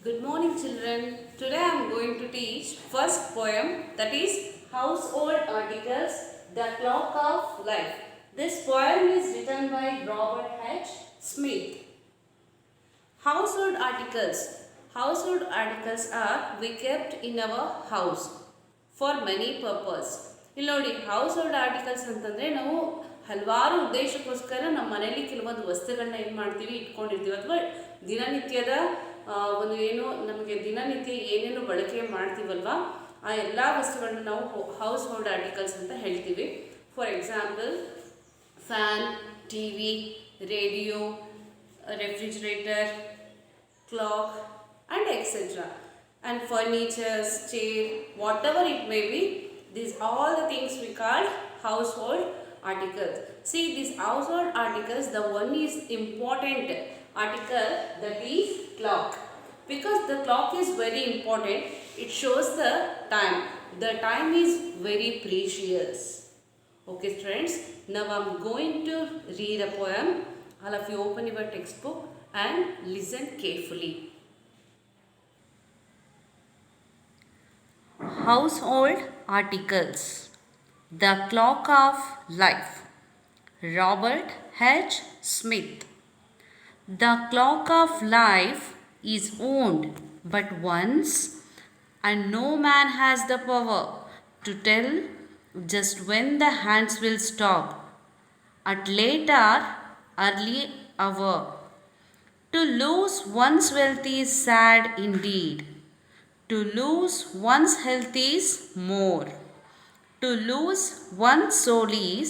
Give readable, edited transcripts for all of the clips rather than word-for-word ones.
Good morning, children. Today I am going to teach first poem, that is Household Articles, The Clock of Life. This poem is written by Robert H. Smith. Household articles. Household articles are we kept in our house for many purpose. ಇಲ್ಲಿ ನೋಡಿ ಹೌಸ್ಹೋಲ್ಡ್ articles ಅಂತಂದರೆ ನಾವು ಹಲವಾರು ಉದ್ದೇಶಕ್ಕೋಸ್ಕರ ನಮ್ಮ ಮನೆಯಲ್ಲಿ ಕೆಲವೊಂದು ವಸ್ತುಗಳನ್ನ ಏನು ಮಾಡ್ತೀವಿ ಇಟ್ಕೊಂಡಿರ್ತೀವಿ, ಅಥವಾ ದಿನನಿತ್ಯದ ಒಂದು ಏನು ನಮಗೆ ದಿನನಿತ್ಯ ಏನೇನು ಬಳಕೆ ಮಾಡ್ತೀವಲ್ವ ಆ ಎಲ್ಲ ವಸ್ತುಗಳನ್ನ ನಾವು ಹೌಸ್ ಹೋಲ್ಡ್ ಆರ್ಟಿಕಲ್ಸ್ ಅಂತ ಹೇಳ್ತೀವಿ. For example fan, T V, radio, refrigerator, clock and etc. And furnitures, chair, whatever it may be, these all the things we call household articles. See, these household articles, the one is important article, that is clock, because the clock is very important. It shows the time. The time is very precious. Okay friends, now I am going to read a poem. All of you open your textbook and listen carefully. Household articles. The Clock of Life. Robert H. Smith. The clock of life is owned but once, and no man has the power to tell just when the hands will stop at later early hour. To lose one's wealth is sad indeed. To lose one's health is more. To lose one's soul is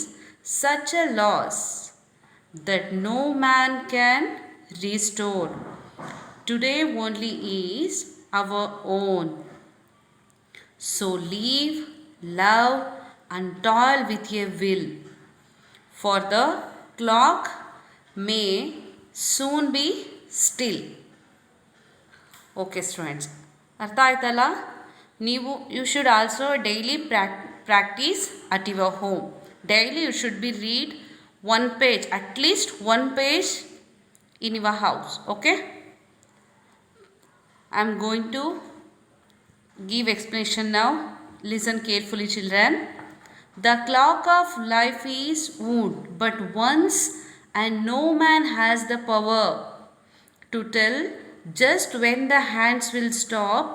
such a loss that no man can restore. Today only is our own. So live, love and toil with a will, for the clock may soon be still. Okay students, ಅರ್ಥ ಆಯ್ತಲ್ಲ? ನೀವು you should also daily practise at your home. Daily you should be read one page, at least one page in your house. Okay, I am going to give explanation now. Listen carefully children. The clock of life is wound but once, and no man has the power to tell just when the hands will stop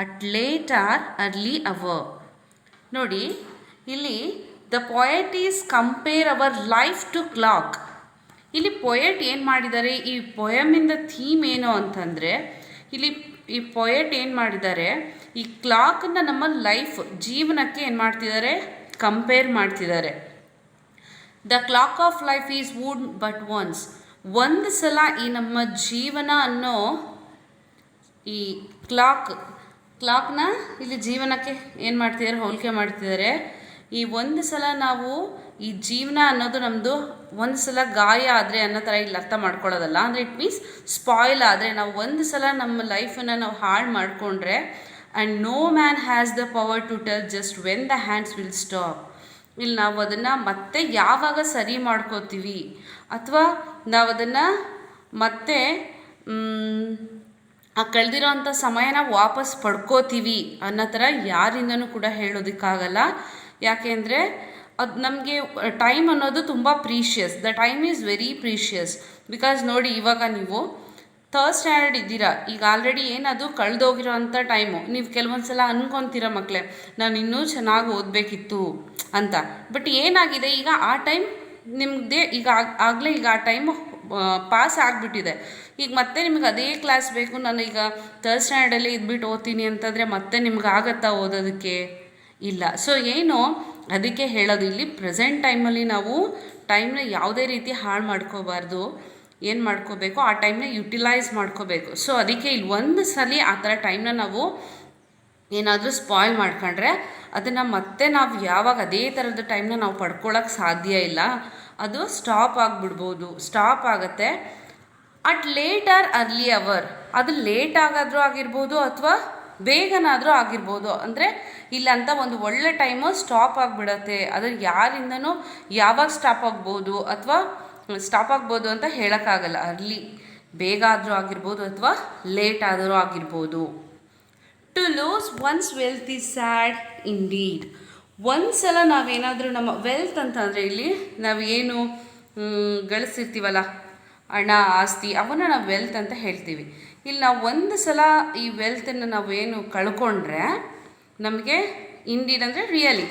at late or early hour. ನೋಡಿ, ಇಲ್ಲಿ the poet is compare our life to clock. ಇಲ್ಲಿ poet ಏನು ಮಾಡಿದ್ದಾರೆ, ಈ ಪೊಯಮಿಂದ theme ಏನು ಅಂತಂದರೆ, ಇಲ್ಲಿ ಈ ಪೊಯೆಟ್ ಏನು ಮಾಡಿದ್ದಾರೆ, ಈ ಕ್ಲಾಕನ್ನು ನಮ್ಮ ಲೈಫ್ ಜೀವನಕ್ಕೆ ಏನು ಮಾಡ್ತಿದ್ದಾರೆ, ಕಂಪೇರ್ ಮಾಡ್ತಿದ್ದಾರೆ. The clock of life is would but once. ಒಂದು ಸಲ ಈ ನಮ್ಮ ಜೀವನ ಅನ್ನೋ ಈ ಕ್ಲಾಕ್ನ ಇಲ್ಲಿ ಜೀವನಕ್ಕೆ ಏನು ಮಾಡ್ತಿದ್ದಾರೆ, ಹೋಲಿಕೆ ಮಾಡ್ತಿದ್ದಾರೆ. ಈ ಒಂದು ಸಲ ನಾವು ಈ ಜೀವನ ಅನ್ನೋದು ನಮ್ಮದು ಒಂದು ಸಲ ಗಾಯ ಆದರೆ ಅನ್ನೋ ಥರ ಇಲ್ಲಿ ಅರ್ಥ ಮಾಡ್ಕೊಳ್ಳೋದಲ್ಲ. ಅಂದರೆ ಇಟ್ ಮೀನ್ಸ್ ಸ್ಪಾಯ್ಲ್ ಆದರೆ, ನಾವು ಒಂದು ಸಲ ನಮ್ಮ ಲೈಫನ್ನು ನಾವು ಹಾಳು ಮಾಡಿಕೊಂಡ್ರೆ, and no man has the power to tell just when the hands will stop. ಇಲ್ಲಿ ನಾವು ಅದನ್ನು ಮತ್ತೆ ಯಾವಾಗ ಸರಿ ಮಾಡ್ಕೋತೀವಿ, ಅಥವಾ ನಾವು ಅದನ್ನು ಮತ್ತೆ ಆ ಕಳೆದಿರೋಂಥ ಸಮಯನ ವಾಪಸ್ ಪಡ್ಕೋತೀವಿ ಅನ್ನೋ ಥರ ಯಾರಿಂದನೂ ಕೂಡ ಹೇಳೋದಕ್ಕಾಗಲ್ಲ. ಯಾಕೆಂದರೆ ಅದು ನಮಗೆ ಟೈಮ್ ಅನ್ನೋದು ತುಂಬ precious. The time is very precious. Because ನೋಡಿ, ಇವಾಗ ನೀವು ಥರ್ಡ್ ಸ್ಟ್ಯಾಂಡರ್ಡ್ ಇದ್ದೀರಾ, ಈಗ ಆಲ್ರೆಡಿ ಏನದು ಕಳೆದೋಗಿರೋ ಅಂಥ ಟೈಮು. ನೀವು ಕೆಲವೊಂದು ಸಲ ಅಂದ್ಕೊತೀರ ಮಕ್ಕಳೇ, ನಾನು ಇನ್ನೂ ಚೆನ್ನಾಗಿ ಓದಬೇಕಿತ್ತು ಅಂತ. ಬಟ್ ಏನಾಗಿದೆ, ಈಗ ಆ ಟೈಮ್ ನಿಮ್ಮದೇ ಈಗ ಆಗಲೇ ಈಗ ಆ ಟೈಮು ಪಾಸ್ ಆಗಿಬಿಟ್ಟಿದೆ. ಈಗ ಮತ್ತೆ ನಿಮ್ಗೆ ಅದೇ ಕ್ಲಾಸ್ ಬೇಕು, ನಾನು ಈಗ ಥರ್ಡ್ ಸ್ಟ್ಯಾಂಡರ್ಡಲ್ಲಿ ಇದ್ಬಿಟ್ಟು ಓದ್ತೀನಿ ಅಂತಂದರೆ ಮತ್ತೆ ನಿಮ್ಗೆ ಆಗತ್ತಾ ಓದೋದಕ್ಕೆ? ಇಲ್ಲ. ಸೊ ಏನು ಅದಕ್ಕೆ ಹೇಳೋದು, ಇಲ್ಲಿ ಪ್ರೆಸೆಂಟ್ ಟೈಮಲ್ಲಿ ನಾವು ಟೈಮ್ನ ಯಾವುದೇ ರೀತಿ ಹಾಳು ಮಾಡ್ಕೋಬಾರ್ದು. ಏನು ಮಾಡ್ಕೋಬೇಕು, ಆ ಟೈಮ್ನ ಯುಟಿಲೈಸ್ ಮಾಡ್ಕೋಬೇಕು. ಸೊ ಅದಕ್ಕೆ ಇಲ್ಲಿ ಒಂದು ಸಲ ಆ ಥರ ಟೈಮ್ನ ನಾವು ಏನಾದರೂ ಸ್ಪಾಯ್ಲ್ ಮಾಡ್ಕೊಂಡ್ರೆ, ಅದನ್ನು ಮತ್ತೆ ನಾವು ಯಾವಾಗ ಅದೇ ಥರದ ಟೈಮ್ನ ನಾವು ಪಡ್ಕೊಳ್ಳೋಕ್ಕೆ ಸಾಧ್ಯ ಇಲ್ಲ. ಅದು ಸ್ಟಾಪ್ ಆಗಿಬಿಡ್ಬೋದು, ಸ್ಟಾಪ್ ಆಗುತ್ತೆ at late or early hour. ಅದು ಲೇಟ್ ಆಗಾದರೂ ಆಗಿರ್ಬೋದು ಅಥವಾ ಬೇಗನಾದರೂ ಆಗಿರ್ಬೋದು. ಅಂದರೆ ಇಲ್ಲಂತ ಒಂದು ಒಳ್ಳೆ ಟೈಮು ಸ್ಟಾಪ್ ಆಗಿಬಿಡತ್ತೆ. ಅದು ಯಾರಿಂದನೂ ಯಾವಾಗ ಸ್ಟಾಪ್ ಆಗ್ಬೋದು ಅಥವಾ ಸ್ಟಾಪ್ ಆಗ್ಬೋದು ಅಂತ ಹೇಳೋಕ್ಕಾಗಲ್ಲ. ಅರ್ಲಿ ಬೇಗ ಆದರೂ ಆಗಿರ್ಬೋದು ಅಥವಾ ಲೇಟ್ ಆದರೂ ಆಗಿರ್ಬೋದು. To lose one's wealth is sad indeed. ಒಂದು ಸಲ ನಾವೇನಾದರೂ ನಮ್ಮ ವೆಲ್ತ್ ಅಂತ ಅಂದರೆ ಇಲ್ಲಿ ನಾವು ಏನು ಗಳಿಸಿರ್ತೀವಲ್ಲ, ಹಣ ಆಸ್ತಿ, ಅವನ್ನ ನಾವು ವೆಲ್ತ್ ಅಂತ ಹೇಳ್ತೀವಿ. ಇಲ್ಲಿ ನಾವು ಒಂದು ಸಲ ಈ ವೆಲ್ತನ್ನು ನಾವೇನು ಕಳ್ಕೊಂಡ್ರೆ ನಮಗೆ ಇಂಡೀಡ್ ಅಂದರೆ ರಿಯಲಿ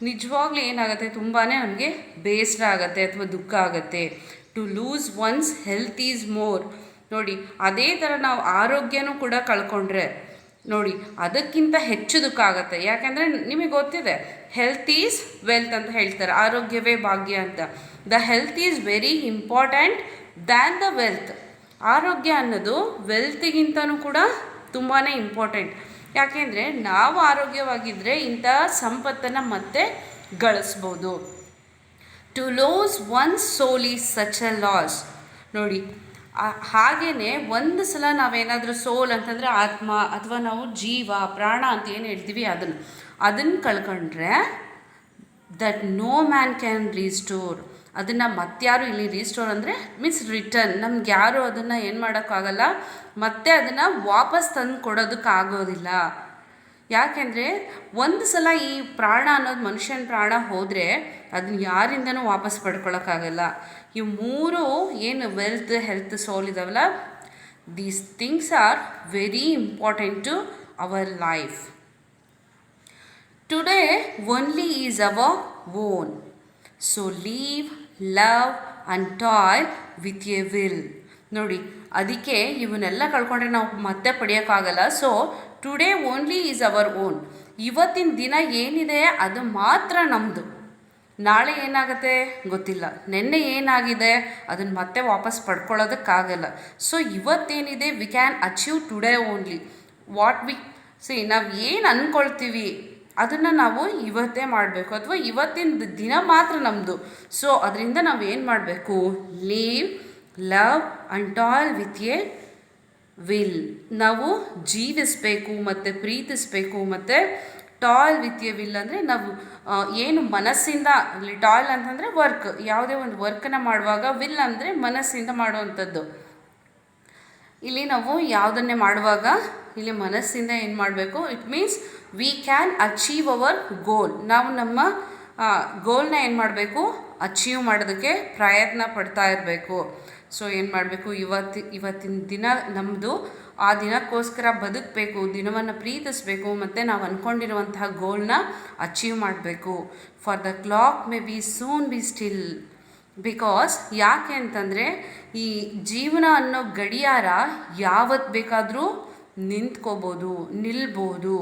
ನಿಜವಾಗ್ಲೂ ಏನಾಗುತ್ತೆ, ತುಂಬಾ ನಮಗೆ ಬೇಸರ ಆಗುತ್ತೆ ಅಥವಾ ದುಃಖ ಆಗುತ್ತೆ. To lose one's health is more. ನೋಡಿ, ಅದೇ ಥರ ನಾವು ಆರೋಗ್ಯನೂ ಕೂಡ ಕಳ್ಕೊಂಡ್ರೆ ನೋಡಿ ಅದಕ್ಕಿಂತ ಹೆಚ್ಚು ದುಃಖ ಆಗುತ್ತೆ. ಯಾಕೆಂದರೆ ನಿಮಗೆ ಗೊತ್ತಿದೆ, ಹೆಲ್ತ್ ಈಸ್ ವೆಲ್ತ್ ಅಂತ ಹೇಳ್ತಾರೆ, ಆರೋಗ್ಯವೇ ಭಾಗ್ಯ ಅಂತ. The health is very important than the wealth. ಆರೋಗ್ಯ ಅನ್ನೋದು ವೆಲ್ತಿಗಿಂತನೂ ಕೂಡ ತುಂಬಾ ಇಂಪಾರ್ಟೆಂಟ್. ಯಾಕೆಂದರೆ ನಾವು ಆರೋಗ್ಯವಾಗಿದ್ದರೆ ಇಂಥ ಸಂಪತ್ತನ್ನು ಮತ್ತೆ ಗಳಿಸ್ಬೋದು. To lose one soul is such a loss. ನೋಡಿ, ಹಾಗೇ ಒಂದು ಸಲ ನಾವೇನಾದರೂ ಸೋಲ್ ಅಂತಂದರೆ ಆತ್ಮ ಅಥವಾ ನಾವು ಜೀವ ಪ್ರಾಣ ಅಂತ ಏನು ಹೇಳ್ತೀವಿ ಅದನ್ನು ಕಳ್ಕೊಂಡ್ರೆ that no man can restore. ಅದನ್ನು ಮತ್ತಾರು ಇಲ್ಲಿ ರೀಸ್ಟೋರ್ ಅಂದರೆ ಮೀನ್ಸ್ ರಿಟರ್ನ್, ನಮ್ಗೆ ಯಾರು ಅದನ್ನು ಏನು ಮಾಡೋಕ್ಕಾಗಲ್ಲ, ಮತ್ತೆ ಅದನ್ನು ವಾಪಸ್ ತಂದು ಕೊಡೋದಕ್ಕಾಗೋದಿಲ್ಲ. ಯಾಕೆಂದರೆ ಒಂದು ಸಲ ಈ ಪ್ರಾಣ ಅನ್ನೋದು ಮನುಷ್ಯನ ಪ್ರಾಣ ಹೋದರೆ ಅದನ್ನ ಯಾರಿಂದನೂ ವಾಪಸ್ ಪಡ್ಕೊಳ್ಳೋಕ್ಕಾಗಲ್ಲ. ಈ ಮೂರು ಏನು ವೆಲ್ತ್, ಹೆಲ್ತ್, ಸೋಲ್ ಇದಾವಲ್ಲ, these things are very important to our life. Today only is our own, so live, love and toil with a will. ನೋಡಿ, ಅದಕ್ಕೆ ಇವನ್ನೆಲ್ಲ ಕಳ್ಕೊಂಡ್ರೆ ನಾವು ಮತ್ತೆ ಪಡೆಯೋಕ್ಕಾಗಲ್ಲ. So today only is our own. ಇವತ್ತಿನ ದಿನ ಏನಿದೆ ಅದು ಮಾತ್ರ ನಮ್ಮದು. ನಾಳೆ ಏನಾಗುತ್ತೆ ಗೊತ್ತಿಲ್ಲ, ನಿನ್ನೆ ಏನಾಗಿದೆ ಅದನ್ನು ಮತ್ತೆ ವಾಪಸ್ ಪಡ್ಕೊಳ್ಳೋದಕ್ಕಾಗಲ್ಲ. ಸೊ ಇವತ್ತೇನಿದೆ we can achieve today only. What we ನಾವು ಏನು ಅಂದ್ಕೊಳ್ತೀವಿ ಅದನ್ನು ನಾವು ಇವತ್ತೇ ಮಾಡಬೇಕು, ಅಥವಾ ಇವತ್ತಿನ ದಿನ ಮಾತ್ರ ನಮ್ಮದು. ಸೊ ಅದರಿಂದ ನಾವು ಏನು ಮಾಡಬೇಕು, leave, love and toil with a will. ನಾವು ಜೀವಿಸಬೇಕು ಮತ್ತು ಪ್ರೀತಿಸಬೇಕು. ಮತ್ತು ಟಾಯ್ ವಿತ್ ಎ ವಿಲ್ ಅಂದರೆ ನಾವು ಏನು ಮನಸ್ಸಿಂದ, ಅಲ್ಲಿ ಟಾಯ್ಲ್ ಅಂತಂದರೆ ವರ್ಕ್, ಯಾವುದೇ ಒಂದು ವರ್ಕನ್ನು ಮಾಡುವಾಗ, ವಿಲ್ ಅಂದರೆ ಮನಸ್ಸಿಂದ ಮಾಡುವಂಥದ್ದು. ಇಲ್ಲಿ ನಾವು ಯಾವುದನ್ನೇ ಮಾಡುವಾಗ ಇಲ್ಲಿ ಮನಸ್ಸಿಂದ ಏನು ಮಾಡಬೇಕು, it means we can achieve our goal. ನಾವು ನಮ್ಮ ಗೋಲ್ನ ಏನು ಮಾಡಬೇಕು, ಅಚೀವ್ ಮಾಡೋದಕ್ಕೆ ಪ್ರಯತ್ನ ಪಡ್ತಾ ಇರಬೇಕು. ಸೊ ಏನು ಮಾಡಬೇಕು, ಇವತ್ತಿನ ದಿನ ನಮ್ಮದು, ಆ ದಿನಕ್ಕೋಸ್ಕರ ಬದುಕಬೇಕು, ದಿನವನ್ನು ಪ್ರೀತಿಸಬೇಕು, ಮತ್ತು ನಾವು ಅಂದ್ಕೊಂಡಿರುವಂತಹ ಗೋಲ್ನ ಅಚೀವ್ ಮಾಡಬೇಕು. For the clock may be soon B still. Because ಯಾಕೆ ಅಂತಂದರೆ ಈ ಜೀವನ ಅನ್ನೋ ಗಡಿಯಾರ ಯಾವತ್ತು ಬೇಕಾದರೂ ನಿಲ್ಬೋದು.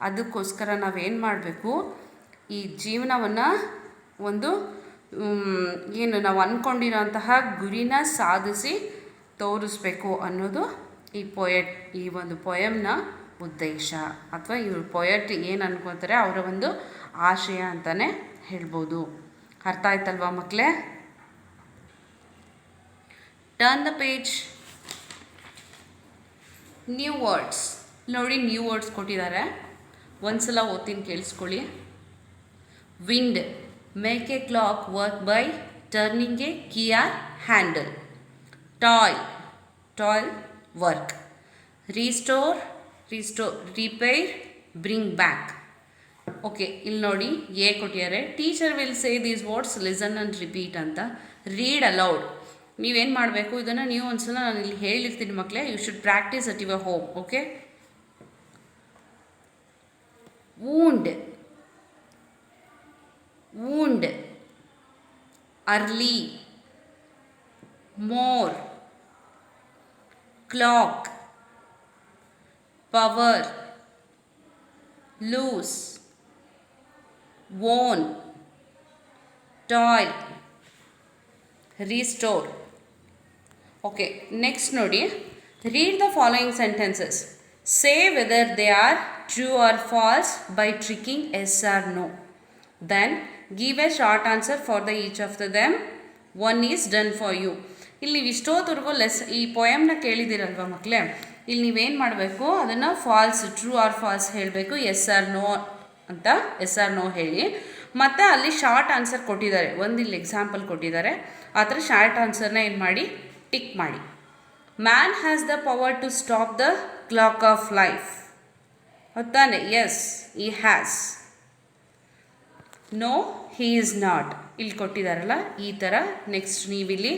ಅದಕ್ಕೋಸ್ಕರ ನಾವೇನು ಮಾಡಬೇಕು, ಈ ಜೀವನವನ್ನು ಒಂದು ಏನು ನಾವು ಅಂದ್ಕೊಂಡಿರೋಂತಹ ಗುರಿನ ಸಾಧಿಸಿ ತೋರಿಸ್ಬೇಕು ಅನ್ನೋದು ಈ ಒಂದು ಪೊಯಮ್ನ ಉದ್ದೇಶ, ಅಥವಾ ಈ ಪೊಯಟ್ ಏನು ಅನ್ಕೋತಾರೆ ಅವರ ಒಂದು ಆಶಯ ಅಂತಲೇ ಹೇಳ್ಬೋದು. ಅರ್ಥ ಆಯ್ತಲ್ವಾ ಮಕ್ಕಳೇ? Turn the page. New words ನೋಡಿ, ನ್ಯೂ ವರ್ಡ್ಸ್ ಕೊಟ್ಟಿದ್ದಾರೆ. ಒಂದ್ಸಲ ಓದ್ತೀನಿ, ಕೇಳಿಸ್ಕೊಳ್ಳಿ. Wind, make a clock work by turning a key or handle. Toy work. Restore, repair, bring back. Okay, ಇಲ್ಲಿ ನೋಡಿ ಎ ಕೊಟ್ಟಿದ್ದಾರೆ. Teacher will say these words, listen and repeat ಅಂತ. Read aloud. ನೀವೇನು ಮಾಡಬೇಕು, ಇದನ್ನು ನೀವು ಒಂದ್ಸಲ ನಾನು ಇಲ್ಲಿ ಹೇಳಿರ್ತೀನಿ ಮಕ್ಕಳೇ, you should practise at your home. Okay. wound, early, more, clock, power, loose, worn, toil, restore. Okay, next nodi, read the following sentences. Say whether they are true or false by tricking yes or no. Then give a short answer for each of them. One is done for you. ಇಲ್ಲಿ ನೀವು ಇಷ್ಟೊತ್ತವರೆಗೂ ಈ ಪೊಯಮ್ನ ಕೇಳಿದ್ದೀರಲ್ವ ಮಕ್ಕಳೇ, ಇಲ್ಲಿ ನೀವೇನು ಮಾಡಬೇಕು, ಅದನ್ನು falls, true or false ಹೇಳಬೇಕು. S R no ಅಂತ ಎಸ್ ಆರ್ ನೋ ಹೇಳಿ, ಮತ್ತು ಅಲ್ಲಿ ಶಾರ್ಟ್ ಆನ್ಸರ್ ಕೊಟ್ಟಿದ್ದಾರೆ, ಒಂದು ಇಲ್ಲಿ ಎಕ್ಸಾಂಪಲ್ ಕೊಟ್ಟಿದ್ದಾರೆ, ಆ ಥರ ಶಾರ್ಟ್ ಆನ್ಸರ್ನ ಏನು ಮಾಡಿ, ಟಿಕ್ ಮಾಡಿ. Man has the power to stop the clock of life. ಹೌದಾನೆ? Yes, he has. No, he is not. ಇಲ್ಲಿ ಕೊಟ್ಟಿದ್ದಾರಲ್ಲ ಈ ಥರ ನೆಕ್ಸ್ಟ್ ನೀವಿಲ್ಲಿ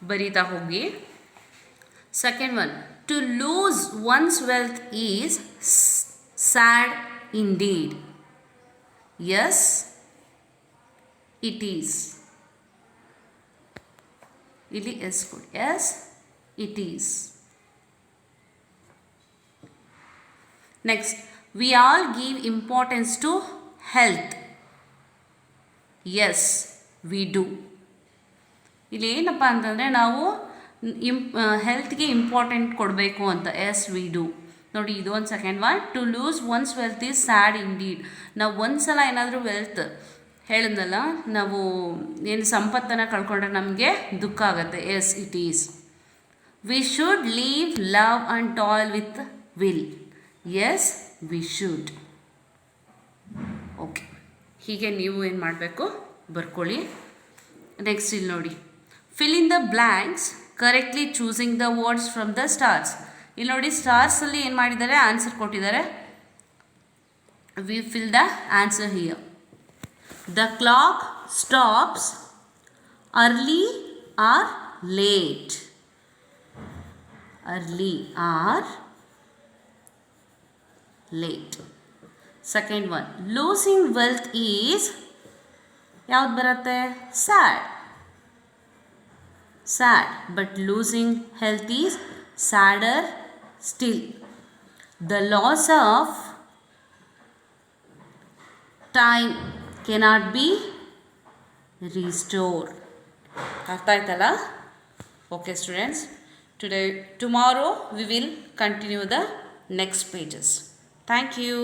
ಬರೀತಾ ಹೋಗಿ. Second one, to lose one's wealth is sad indeed. Yes, it is. ಇಲ್ಲಿ yes ಕೊಡಿ. Yes, it is. Next, we all give importance to health. Yes, we do. ಇಲ್ಲಿ ಏನಪ್ಪ ಅಂತಂದರೆ ನಾವು ಹೆಲ್ತ್ಗೆ ಇಂಪಾರ್ಟೆಂಟ್ ಕೊಡಬೇಕು ಅಂತ. Yes, we do. ನೋಡಿ, ಇದು ಒಂದು second one. To lose one's wealth is sad indeed. ನಾವು ಒಂದು ಸಲ ಏನಾದರೂ ವೆಲ್ತ್ ಹೇಳಿದ್ನಲ್ಲ, ನಾವು ಏನು ಸಂಪತ್ತನ್ನು ಕಳ್ಕೊಂಡ್ರೆ ನಮಗೆ ದುಃಖ ಆಗುತ್ತೆ. Yes, it is. We should leave love and toil with will. Yes, we should. Okay, ಹೀಗೆ ನೀವು ಏನು ಮಾಡಬೇಕು ಬರ್ಕೊಳ್ಳಿ. ನೆಕ್ಸ್ಟ್ ಇಲ್ಲಿ ನೋಡಿ, fill in the blanks correctly choosing the words from the stars. ಇಲ್ಲಿ ನೋಡಿ, ಸ್ಟಾರ್ಸಲ್ಲಿ ಏನು ಮಾಡಿದ್ದಾರೆ, ಆನ್ಸರ್ ಕೊಟ್ಟಿದ್ದಾರೆ. We fill the answer here. The clock stops early or late. Early or late. Second one, losing wealth is ಯಾವ್ದು ಬರುತ್ತೆ? Sad. Sad. But losing health is sadder still. The loss of time cannot be restore. ಅರ್ಥ ಆಯ್ತಲ್ಲ? Okay students, tomorrow we will continue the next pages. Thank you.